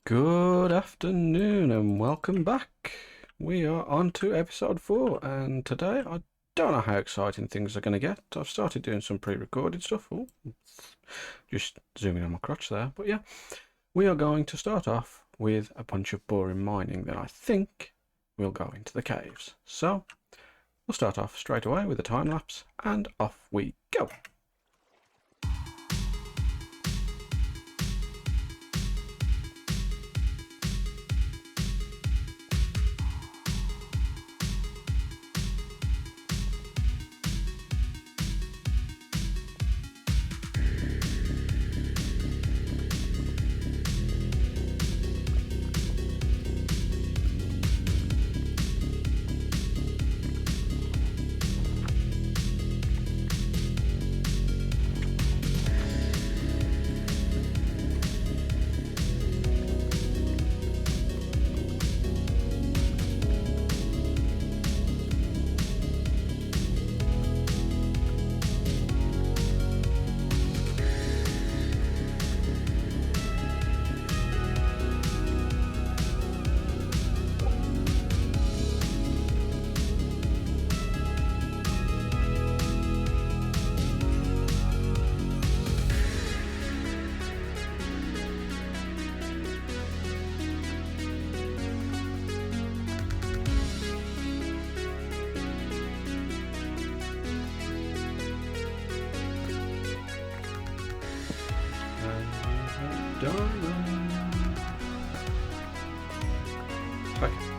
Good afternoon and welcome back. We are on to episode 4, and today I don't know how exciting things are going to get. I've started doing some pre-recorded stuff. Oh, just zooming on my crotch there. But yeah, we are going to start off with a bunch of boring mining. Then I think we'll go into the caves. So we'll start off straight away with a time lapse, and off we go.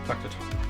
Back to time lapse.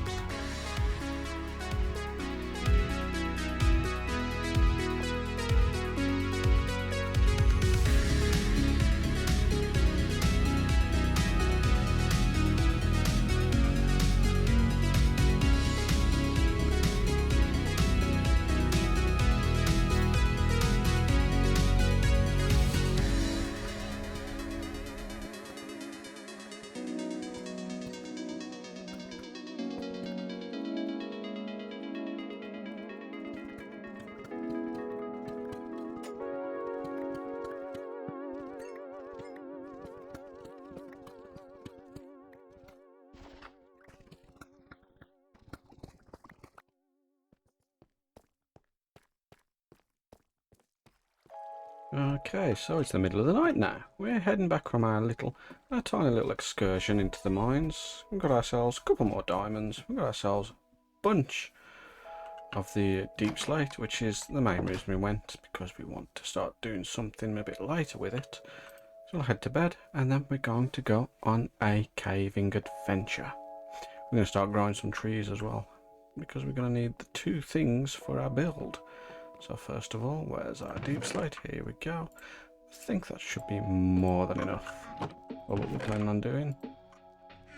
Okay, so it's the middle of the night now. We're heading back from our tiny little excursion into the mines. We've got ourselves a couple more diamonds. We've got ourselves a bunch of the deep slate, which is the main reason we went, because we want to start doing something a bit later with it. So we'll head to bed, and then we're going to go on a caving adventure. We're going to start growing some trees as well, because we're going to need the two things for our build. So first of all, where's our deep slate? Here we go. I think that should be more than enough for what we're planning on doing.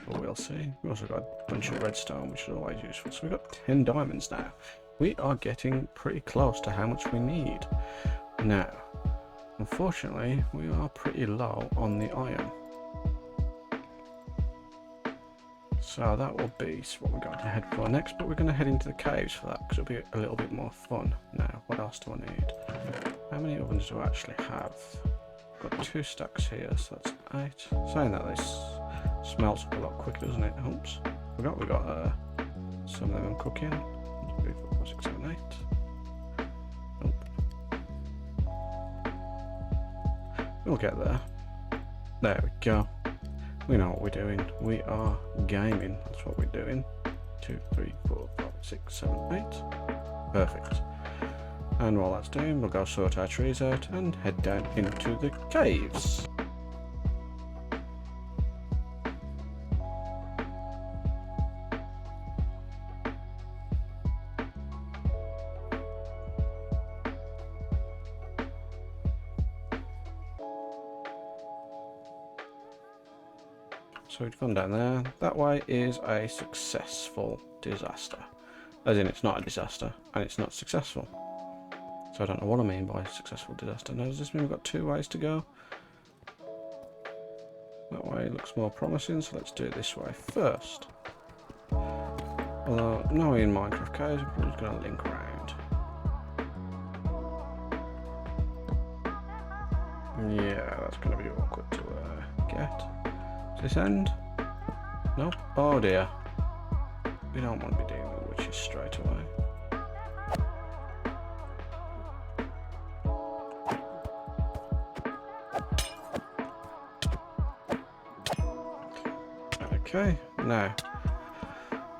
But we'll see. We've also got a bunch of redstone, which is always useful. So we've got 10 diamonds now. We are getting pretty close to how much we need. Now, unfortunately, we are pretty low on the iron. So that will be what we're going to head for next, but we're going to head into the caves for that, because it'll be a little bit more fun. Now, what else do I need? How many ovens do I actually have? I've got 2 stacks here, so that's 8. Saying that, this smelts up a lot quicker, doesn't it? Oops. Forgot we got some of them cooking. 1, 2, 3, 4, 5, 6, 7, 8. Nope. We'll get there. There we go. We know what we're doing. We are gaming. That's what we're doing. 2, 3, 4, 5, 6, 7, 8. Perfect. And while that's doing, we'll go sort our trees out and head down into the caves. So we've gone down there. That way is a successful disaster. As in, it's not a disaster, and it's not successful. So I don't know what I mean by successful disaster. Now, does this mean we've got 2 ways to go? That way looks more promising, so let's do it this way first. Although, knowing Minecraft caves, we're just going to link around. Yeah, that's going to be awkward to get. This end? Nope. Oh dear. We don't want to be dealing with witches straight away. Okay, now.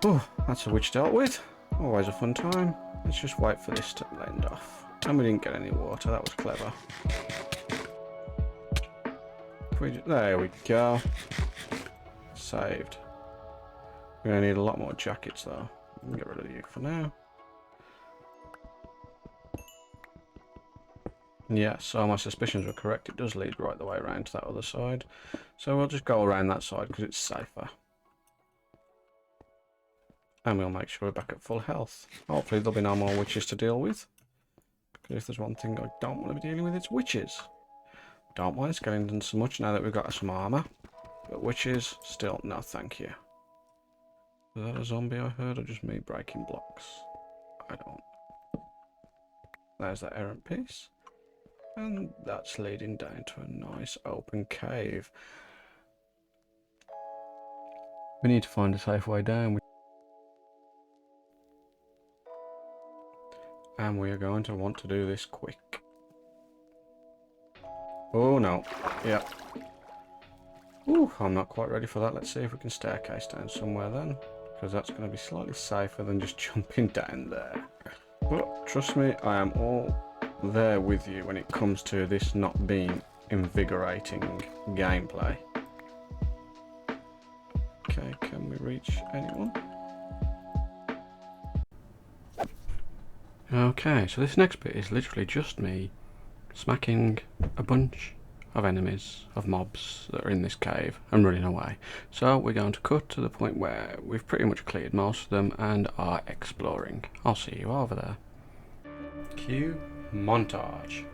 Oh, that's a witch dealt with. Always a fun time. Let's just wait for this to blend off. And we didn't get any water, that was clever. There we go. Saved. We're going to need a lot more jackets though. We can get rid of you for now. Yeah, so my suspicions were correct. It does lead right the way around to that other side. So we'll just go around that side because it's safer. And we'll make sure we're back at full health. Hopefully there'll be no more witches to deal with. Because if there's one thing I don't want to be dealing with, it's witches. Don't mind skeletons so much now that we've got some armour. But witches, still no thank you. Is that a zombie I heard or just me breaking blocks? I don't. There's that errant piece. And that's leading down to a nice open cave. We need to find a safe way down. And we are going to want to do this quick. Oh no. Yep. Ooh, I'm not quite ready for that. Let's see if we can staircase down somewhere then. Because that's going to be slightly safer than just jumping down there. But trust me, I am all there with you when it comes to this not being invigorating gameplay. Okay, can we reach anyone? Okay, so this next bit is literally just me smacking a bunch of enemies, of mobs that are in this cave and running away. So we're going to cut to the point where we've pretty much cleared most of them and are exploring. I'll see you over there. Cue montage.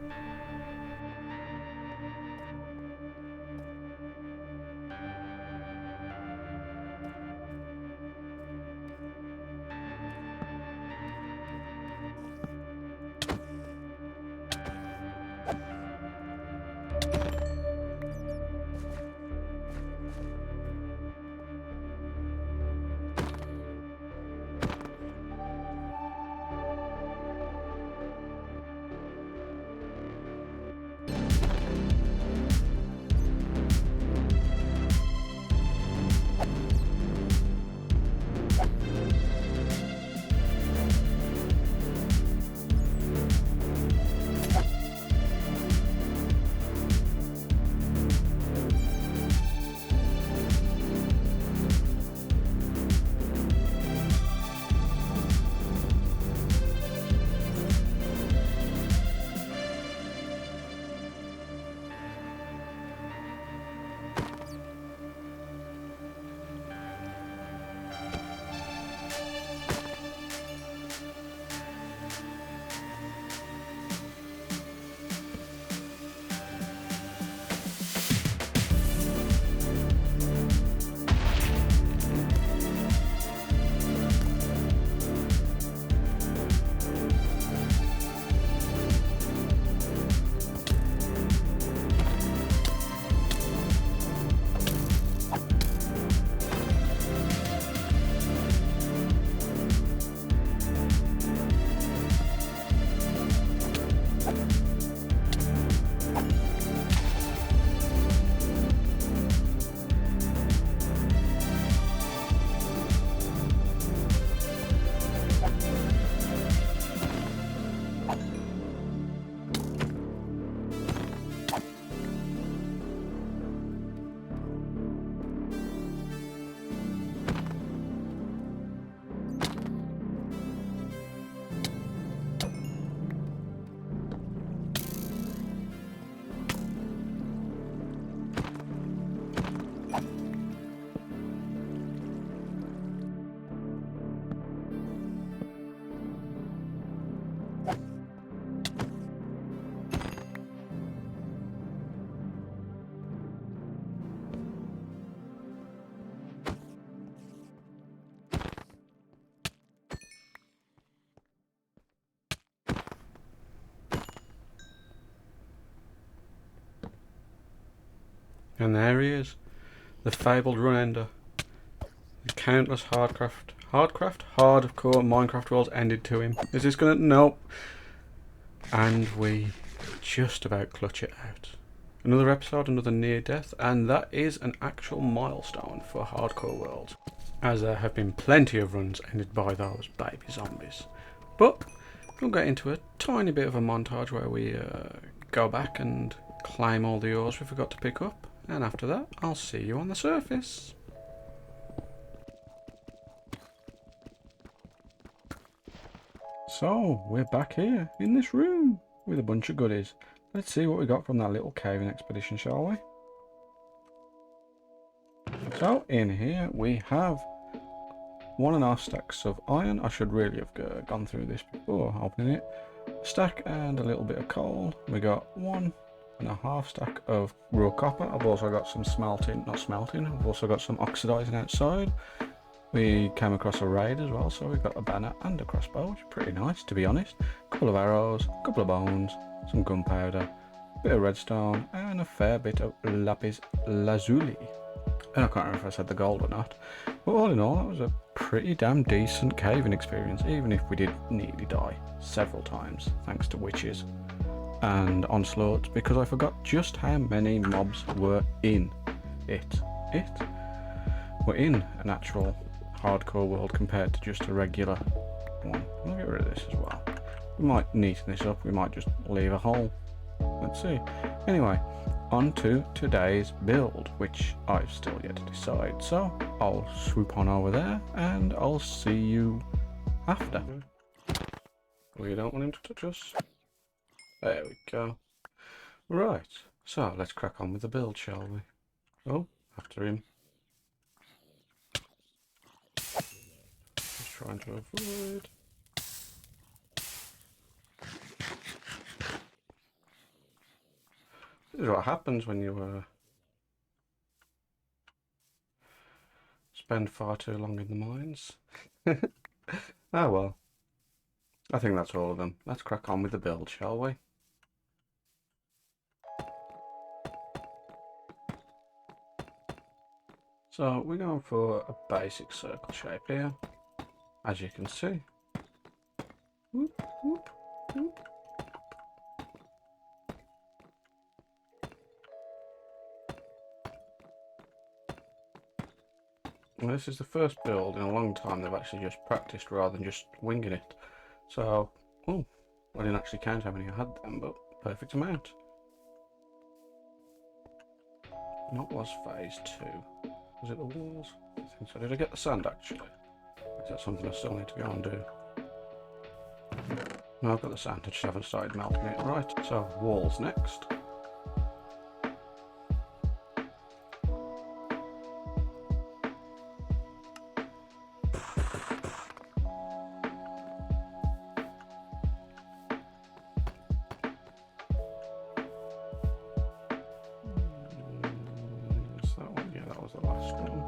And there he is, The fabled run ender. The countless hardcore Minecraft worlds ended to him. Is this gonna... Nope. And we just about clutch it out. Another episode, another near death, and that is an actual milestone for hardcore worlds, as there have been plenty of runs ended by those baby zombies. But we'll get into a tiny bit of a montage where we go back and claim all the ores we forgot to pick up, and after that I'll see you on the surface. So we're back here in this room with a bunch of goodies. Let's see what we got from that little caving expedition, shall we? So in here we have 1.5 stacks of iron. I should really have gone through this before opening it. A stack and a little bit of coal. We got 1.5 stack of raw copper. I've also got some I've also got some oxidizing outside. We came across a raid as well, so we've got a banner and a crossbow, which is pretty nice, to be honest. A couple of arrows, a couple of bones, some gunpowder, a bit of redstone, and a fair bit of lapis lazuli. And I can't remember if I said the gold or not. But all in all, that was a pretty damn decent caving experience, even if we did nearly die several times, thanks to witches and onslaughts, because I forgot just how many mobs were in it. We're in an actual hardcore world compared to just a regular one. I'll get rid of this as well. We might neaten this up, we might just leave a hole. Let's see. Anyway, on to today's build, which I've still yet to decide. So I'll swoop on over there and I'll see you after. We don't want him to touch us. There we go. Right, so let's crack on with the build, shall we? Oh, after him. Just trying to avoid. This is what happens when you spend far too long in the mines. Oh well. I think that's all of them. Let's crack on with the build, shall we? So we're going for a basic circle shape here, as you can see. Whoop, whoop, whoop. Well, this is the first build in a long time they've actually just practiced rather than just winging it. So, oh, I didn't actually count how many I had then, but perfect amount. What was phase 2? Was it the walls? I think so. Did I get the sand actually? Is that something I still need to go and do? No, I've got the sand, I just haven't started melting it. Right, so walls next. That one? Yeah, that was the last one.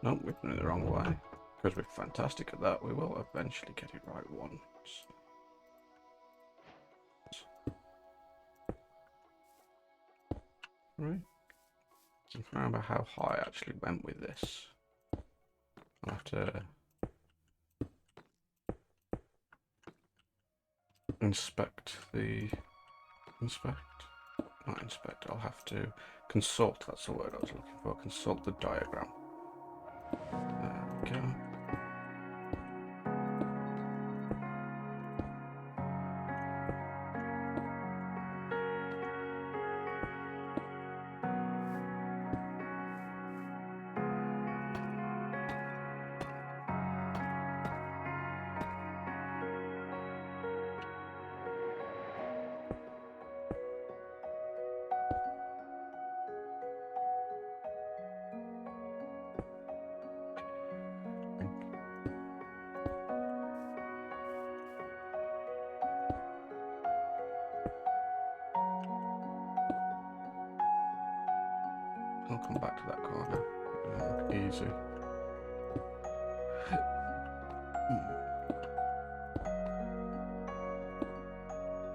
Nope, we've done it the wrong way. Because we're fantastic at that, we will eventually get it right once. Right. I can't remember how high I actually went with this. I'll have to inspect. Not inspect, I'll have to consult, that's the word I was looking for. Consult the diagram. There we go. I'll come back to that corner. Easy.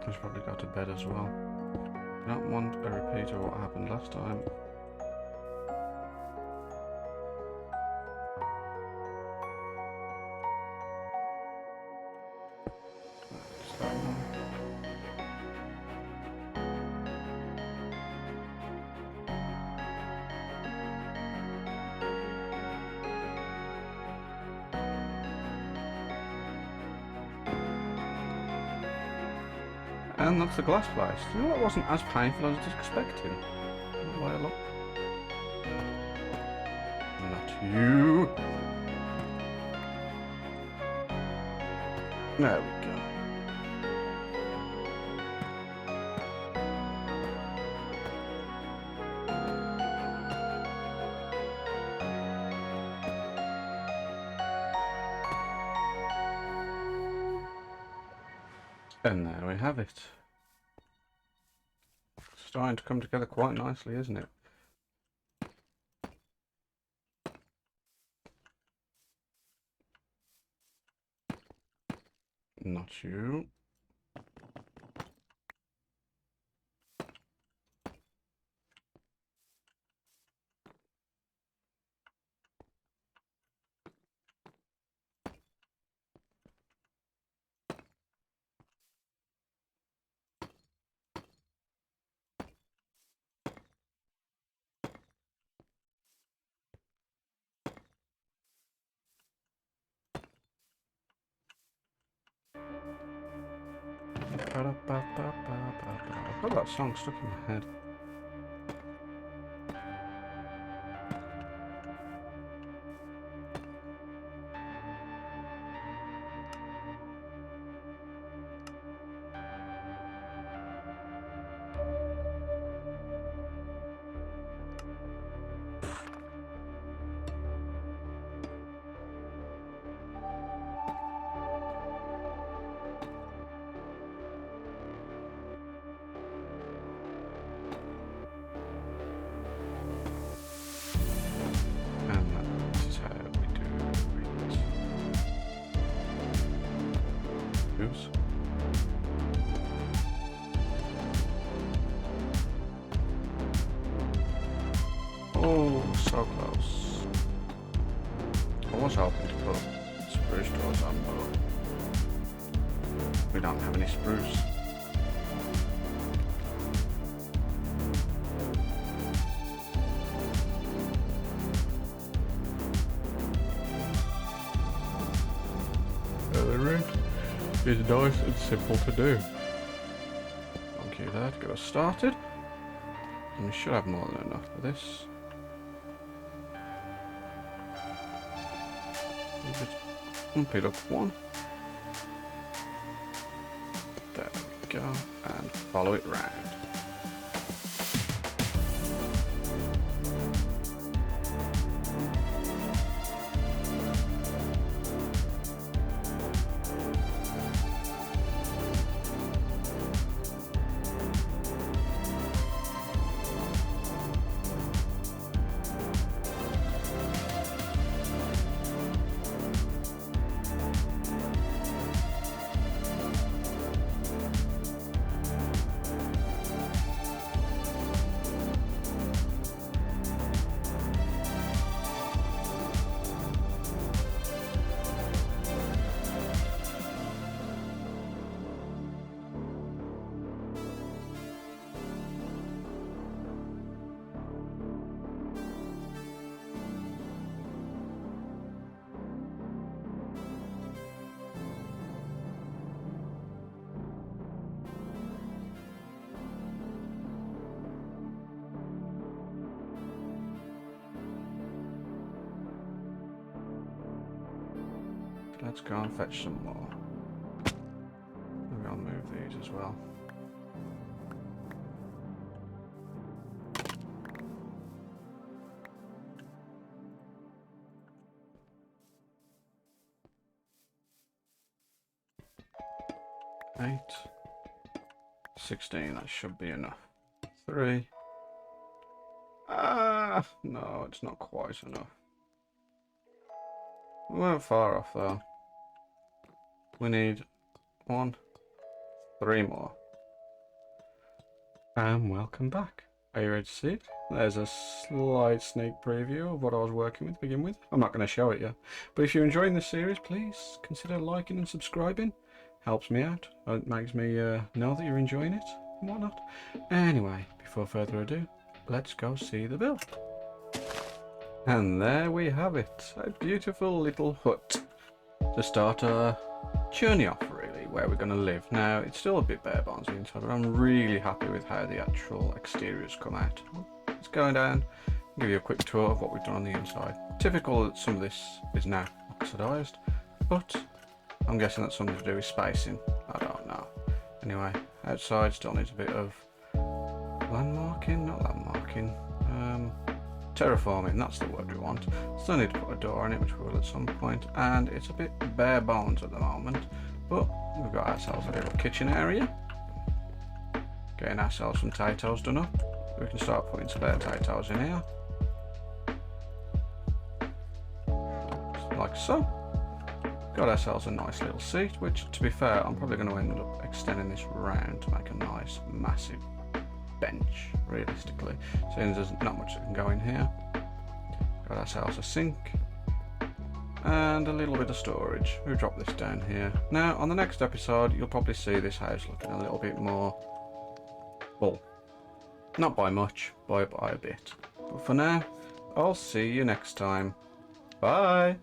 I should probably go to bed as well. I don't want a repeat of what happened last time. And that's the glass place. You know, that wasn't as painful as I was expecting. The way I look. Not you. There we go. And there we have it. Starting to come together quite nicely, isn't it? Not you. I've got that song stuck in my head. Oh, so close. I was hoping to put spruce doors on, but we don't have any spruce. The route is nice and simple to do. Thank you there to get us started. And we should have more than enough for this. Just bump it up one. There we go. And follow it round. let's go and fetch some more. Maybe I'll move these as well. Eight. 16, that should be enough. 3. No, it's not quite enough. We weren't far off though. We need 1, 3 more. And welcome back. Are you ready to see it? There's a slight sneak preview of what I was working with to begin with. I'm not going to show it yet. But if you're enjoying this series, please consider liking and subscribing. Helps me out. It makes me know that you're enjoying it and whatnot. Anyway, before further ado, let's go see the build. And there we have it. A beautiful little hut to start our journey off, really, where we're going to live. Now, it's still a bit bare bones inside, but I'm really happy with how the actual exteriors come out. Let's go down and give you a quick tour of what we've done on the inside. Typical that some of this is now oxidised, but I'm guessing that's something to do with spacing. I don't know. Anyway, outside still needs a bit of terraforming, that's the word we want. Still need to put a door in it, which we will at some point, and it's a bit bare bones at the moment, but we've got ourselves a little kitchen area. Getting ourselves some potatoes done up. We can start putting spare potatoes in here. Like so. Got ourselves a nice little seat, which, to be fair, I'm probably going to end up extending this round to make a nice, massive bench, realistically, since there's not much that can go in here. Got ourselves a sink and a little bit of storage. We'll drop this down here. Now, on the next episode, you'll probably see this house looking a little bit more full. Not by much, by a bit. But for now, I'll see you next time. Bye!